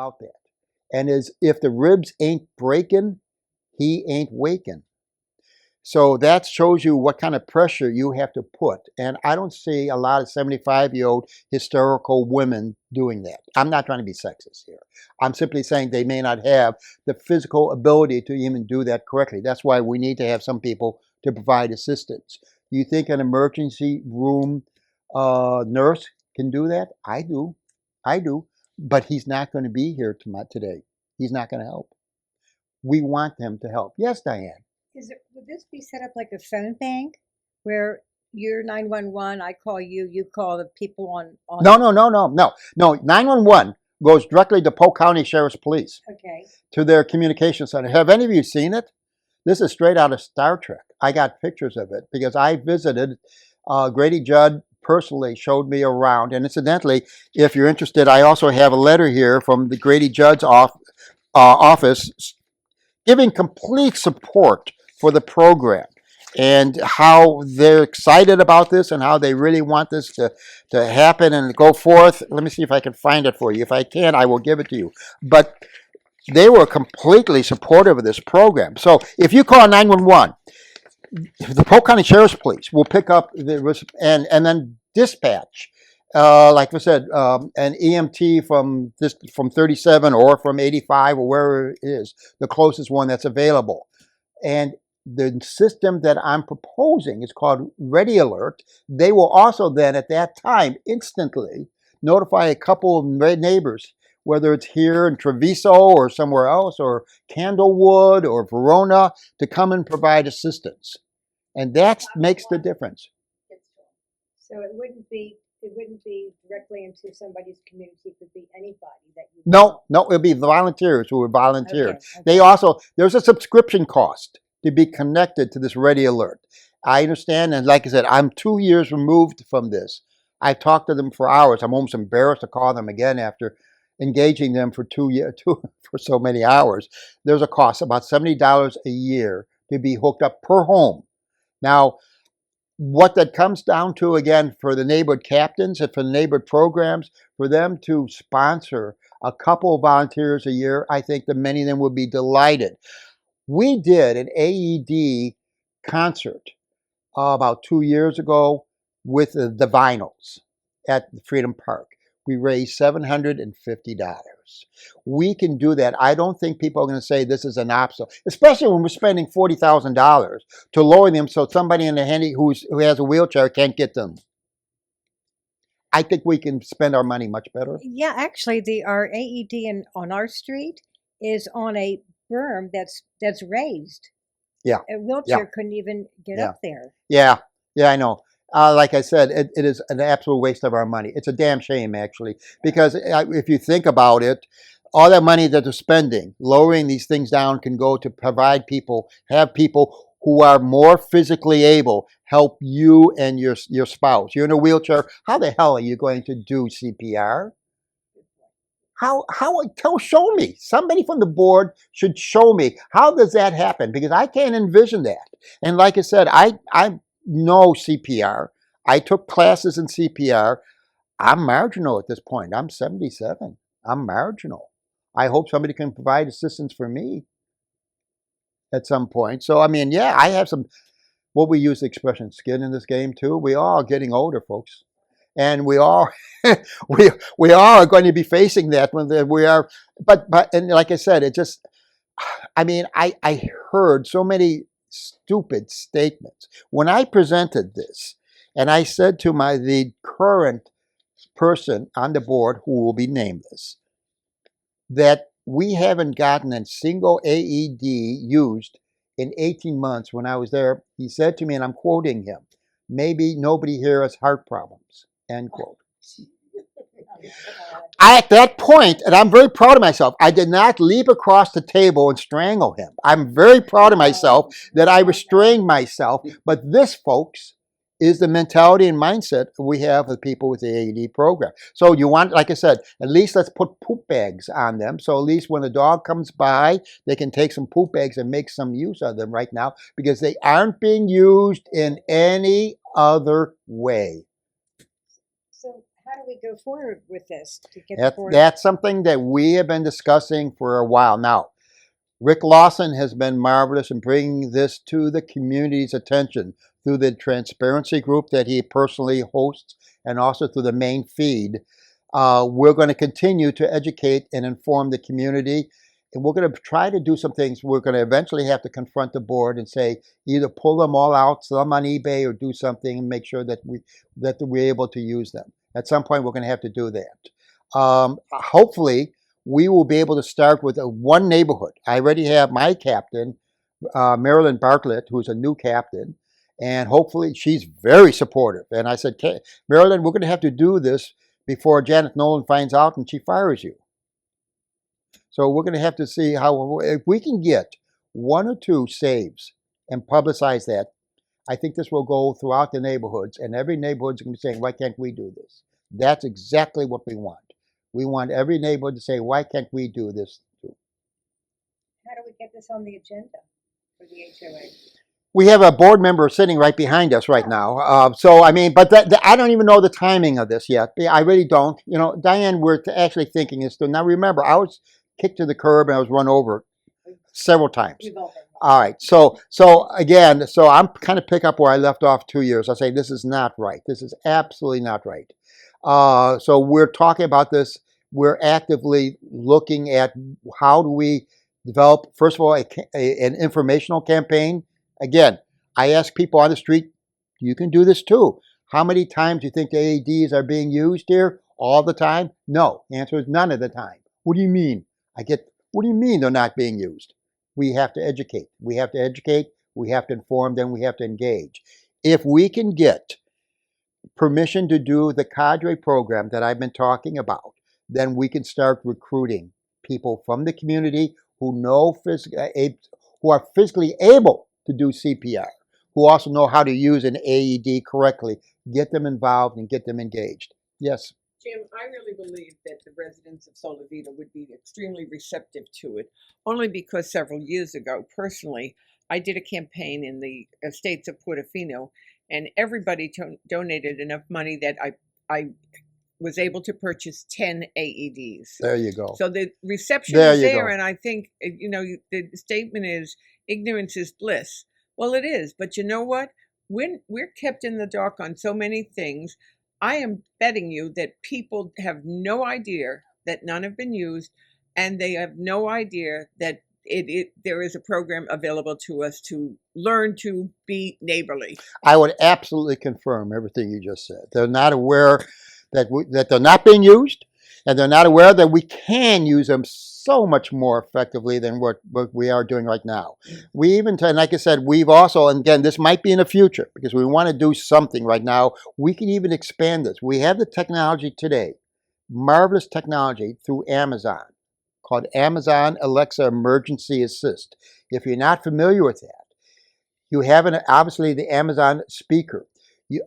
about that. And is if the ribs ain't breaking, he ain't waking. So that shows you what kind of pressure you have to put. And I don't see a lot of 75-year-old hysterical women doing that. I'm not trying to be sexist here. I'm simply saying they may not have the physical ability to even do that correctly. That's why we need to have some people to provide assistance. You think an emergency room nurse can do that? I do. I do. But he's not going to be here today. He's not going to help. We want him to help. Yes, Diane. Would this be set up like a phone bank where you're 911, I call you, you call the people on No. 911 goes directly to Polk County Sheriff's Police. Okay. To their communication center. Have any of you seen it? This is straight out of Star Trek. I got pictures of it because I visited. Grady Judd personally showed me around. And incidentally, if you're interested, I also have a letter here from the Grady Judd's office giving complete support for the program and how they're excited about this and how they really want this to happen and go forth. Let me see if I can find it for you. If I can, I will give it to you. But they were completely supportive of this program. So if you call 911, the Polk County Sheriff's Police will pick up and then dispatch. Like I said, an EMT from 37 or from 85 or wherever it is, the closest one that's available. And the system that I'm proposing is called Ready Alert. They will also then at that time instantly notify a couple of neighbors, whether it's here in Treviso or somewhere else or Candlewood or Verona, to come and provide assistance. And that makes the difference. So it wouldn't be directly into somebody's community. It could be anybody that you No, it'll be volunteers who are volunteered. Okay. They also, there's a subscription cost to be connected to this Ready Alert. I understand, and like I said, I'm 2 years removed from this. I talked to them for hours. I'm almost embarrassed to call them again after engaging them for 2 years, for so many hours. There's a cost, about $70 a year to be hooked up per home. Now, what that comes down to, again, for the neighborhood captains and for the neighborhood programs, for them to sponsor a couple of volunteers a year, I think that many of them would be delighted. We did an AED concert about 2 years ago with the Vinyls at Freedom Park. We raised $750. We can do that. I don't think people are going to say this is an obstacle, especially when we're spending $40,000 to lower them so somebody in the handy who has a wheelchair can't get them. I think we can spend our money much better. Yeah, actually, our AED on our street is on a berm that's raised. Yeah. A wheelchair couldn't even get up there. Yeah, I know. Like I said, it is an absolute waste of our money. It's a damn shame, actually, because if you think about it, all that money that they're spending, lowering these things down can go to provide people, have people who are more physically able help you and your spouse. You're in a wheelchair. How the hell are you going to do CPR? Show me. Somebody from the board should show me. How does that happen? Because I can't envision that. And like I said, I know CPR. I took classes in CPR. I'm marginal at this point. I'm 77. I'm marginal. I hope somebody can provide assistance for me at some point. So, I mean, yeah, I have some, what we use the expression, skin in this game too. We all are getting older, folks. And we all we all are going to be facing that when we are, but and like I said, it just, I mean, I heard so many stupid statements when I presented this, and I said to the current person on the board who will be nameless that we haven't gotten a single AED used in 18 months. When I was there, he said to me, and I'm quoting him, "Maybe nobody here has heart problems." End quote. At that point, and I'm very proud of myself, I did not leap across the table and strangle him. I'm very proud of myself that I restrained myself. But this, folks, is the mentality and mindset we have with people with the AED program. So you want, like I said, at least let's put poop bags on them. So at least when the dog comes by, they can take some poop bags and make some use of them right now, because they aren't being used in any other way. So how how do we go forward with this to get the board? That's something that we have been discussing for a while now. Rick Lawson has been marvelous in bringing this to the community's attention through the transparency group that he personally hosts and also through the main feed. We're going to continue to educate and inform the community, and we're going to try to do some things. We're going to eventually have to confront the board and say either pull them all out, sell them on eBay, or do something and make sure that we're able to use them. At some point, we're going to have to do that. Hopefully, we will be able to start with one neighborhood. I already have my captain, Marilyn Bartlett, who's a new captain, and hopefully she's very supportive. And I said, Marilyn, we're going to have to do this before Janet Nolan finds out and she fires you. So we're going to have to see how, if we can get one or two saves and publicize that, I think this will go throughout the neighborhoods, and every neighborhood's going to be saying, why can't we do this? That's exactly what we want. We want every neighborhood to say, why can't we do this too? How do we get this on the agenda for the HOA? We have a board member sitting right behind us right now. So, I mean, but I don't even know the timing of this yet. I really don't. You know, Diane, we're actually thinking this. Now, remember, I was kicked to the curb and I was run over several times. All right. So again, I'm kind of pick up where I left off 2 years. I say, this is not right. This is absolutely not right. So we're talking about this. We're actively looking at how do we develop, first of all, an informational campaign. Again, I ask people on the street, you can do this too. How many times do you think the AEDs are being used here? All the time? No. The answer is none of the time. What do you mean? What do you mean they're not being used? We have to educate. We have to educate. We have to inform. Then we have to engage. If we can get permission to do the cadre program that I've been talking about, then we can start recruiting people from the community who know who are physically able to do CPR, who also know how to use an AED correctly. Get them involved and get them engaged. Yes. Jim, I really believe that the residents of Solivita would be extremely receptive to it, only because several years ago, personally, I did a campaign in the estates of Portofino, and everybody donated enough money that I was able to purchase 10 AEDs. There you go. So the reception is there, and I think, you know, the statement is ignorance is bliss. Well, it is, but you know what? When we're kept in the dark on so many things, I am betting you that people have no idea that none have been used, and they have no idea that there is a program available to us to learn to be neighborly. I would absolutely confirm everything you just said. They're not aware that they're not being used, and they're not aware that we can use them so much more effectively than what we are doing right now. We even, and like I said, we've also, and again, this might be in the future because we want to do something right now. We can even expand this. We have the technology today, marvelous technology through Amazon, called Amazon Alexa Emergency Assist. If you're not familiar with that, you have obviously the Amazon speaker.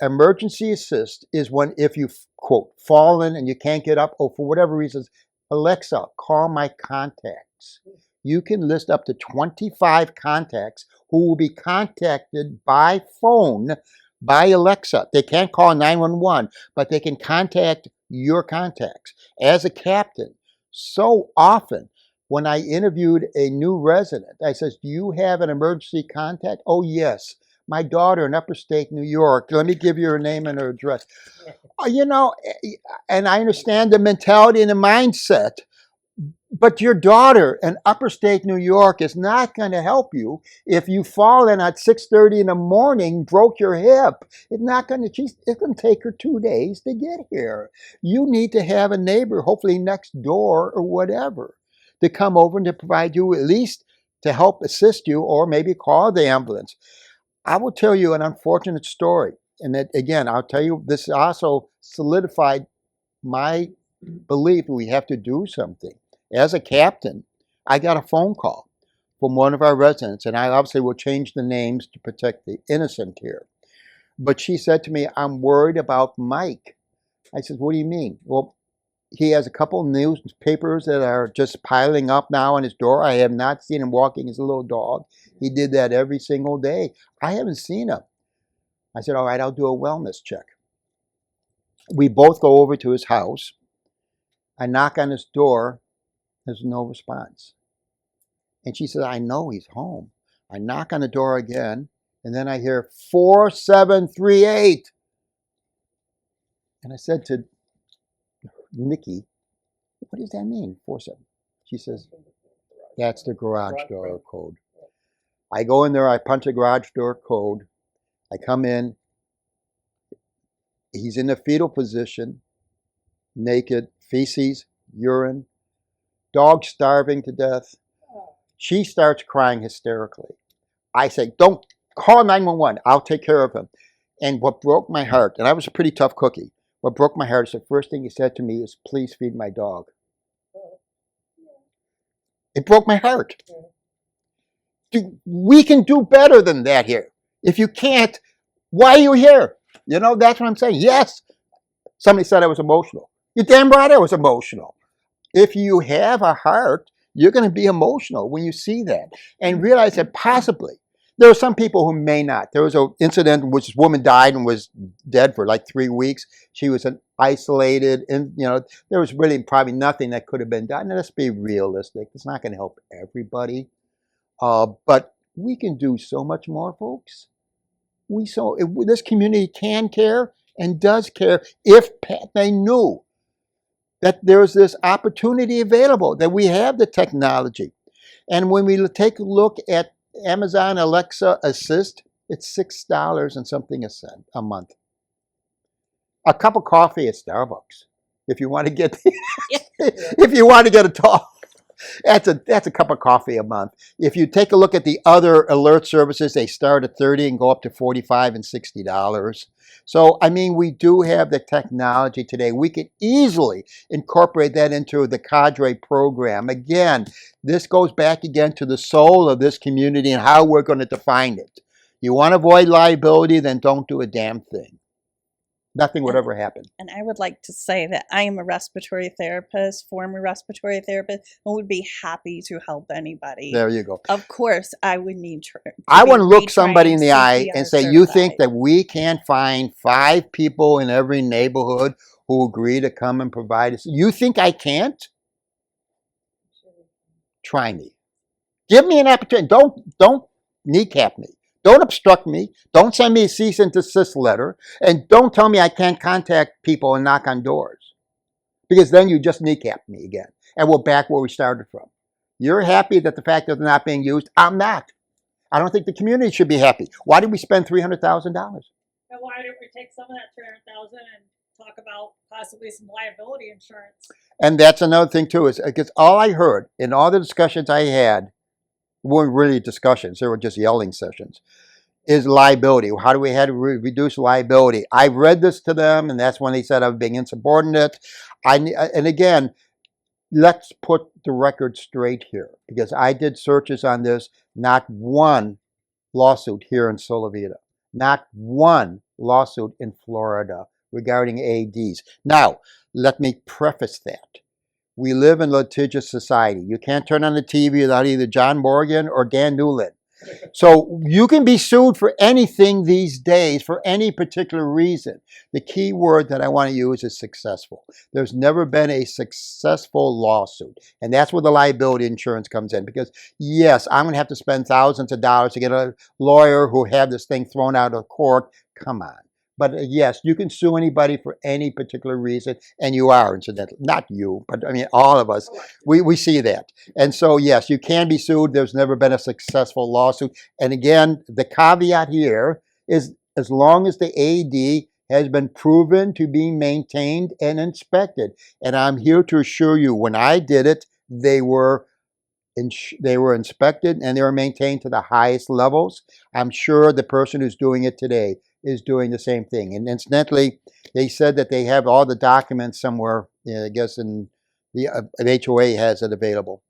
Emergency assist is when if you've, quote, fallen and you can't get up, or for whatever reasons, Alexa, call my contacts. You can list up to 25 contacts who will be contacted by phone by Alexa. They can't call 911, but they can contact your contacts. As a captain, so often when I interviewed a new resident, I says, do you have an emergency contact? Oh, yes. My daughter in upstate New York. Let me give you her name and her address. You know, and I understand the mentality and the mindset, but your daughter in upstate New York is not going to help you if you fall in at 6:30 in the morning, broke your hip. It's not going to. It's going to take her 2 days to get here. You need to have a neighbor, hopefully next door or whatever, to come over and to provide you at least to help assist you, or maybe call the ambulance. I will tell you an unfortunate story. And that, again, I'll tell you, this also solidified my belief we have to do something. As a captain, I got a phone call from one of our residents, and I obviously will change the names to protect the innocent here. But she said to me, I'm worried about Mike. I said, what do you mean? Well, he has a couple of newspapers that are just piling up now on his door. I have not seen him walking his little dog. He did that every single day. I haven't seen him. I said, all right, I'll do a wellness check. We both go over to his house. I knock on his door. There's no response. And she says, I know he's home. I knock on the door again, and then I hear 4738. And I said to Nikki, what does that mean, 47? She says, that's the garage door code. I go in there, I punch a garage door code. I come in. He's in a fetal position, naked, feces, urine, dog starving to death. She starts crying hysterically. I say, don't call 911. I'll take care of him. And what broke my heart, and I was a pretty tough cookie, what broke my heart is the first thing he said to me is, please feed my dog. It broke my heart. We can do better than that here. If you can't, why are you here? You know, that's what I'm saying. Yes, somebody said I was emotional. You're damn right I was emotional. If you have a heart, you're going to be emotional when you see that and realize that possibly there are some people who may not. There was an incident in which this woman died and was dead for like 3 weeks. She was isolated, and you know there was really probably nothing that could have been done. Now, let's be realistic. It's not going to help everybody, but we can do so much more, folks. This community can care and does care if they knew that there's this opportunity available, that we have the technology. And when we take a look at Amazon Alexa Assist, it's $6 and something a month. A cup of coffee at Starbucks, if you want to get if you want to get a talk. That's a cup of coffee a month. If you take a look at the other alert services, they start at $30 and go up to $45 and $60. So, I mean, we do have the technology today. We can easily incorporate that into the cadre program. Again, this goes back again to the soul of this community and how we're going to define it. You want to avoid liability, then don't do a damn thing. Nothing would ever happen. And I would like to say that I am a respiratory therapist, former respiratory therapist, and would be happy to help anybody. There you go. Of course, I would need I want to look somebody in the eye and say, you think that we can't find 5 people in every neighborhood who agree to come and provide us? You think I can't? Try me. Give me an opportunity. Don't kneecap me. Don't obstruct me. Don't send me a cease and desist letter. And don't tell me I can't contact people and knock on doors. Because then you just kneecap me again. And we're back where we started from. You're happy that the fact that they're not being used. I'm not. I don't think the community should be happy. Why did we spend $300,000? And why didn't we take some of that $300,000 and talk about possibly some liability insurance? And that's another thing too, is because all I heard in all the discussions I had weren't really discussions; they were just yelling sessions. Is liability? How do we have to reduce liability? I read this to them, and that's when they said I was being insubordinate. And again, let's put the record straight here, because I did searches on this. Not one lawsuit here in Solivita. Not one lawsuit in Florida regarding ADs. Now, let me preface that. We live in a litigious society. You can't turn on the TV without either John Morgan or Dan Newland. So you can be sued for anything these days for any particular reason. The key word that I want to use is successful. There's never been a successful lawsuit. And that's where the liability insurance comes in. Because yes, I'm going to have to spend thousands of dollars to get a lawyer who had this thing thrown out of court. Come on. But yes, you can sue anybody for any particular reason, and you are, incidentally. Not you, but I mean all of us. We see that. And so yes, you can be sued. There's never been a successful lawsuit. And again, the caveat here is as long as the AD has been proven to be maintained and inspected. And I'm here to assure you, when I did it, they were inspected and they were maintained to the highest levels. I'm sure the person who's doing it today is doing the same thing. And incidentally, they said that they have all the documents somewhere, I guess, in the HOA has it available.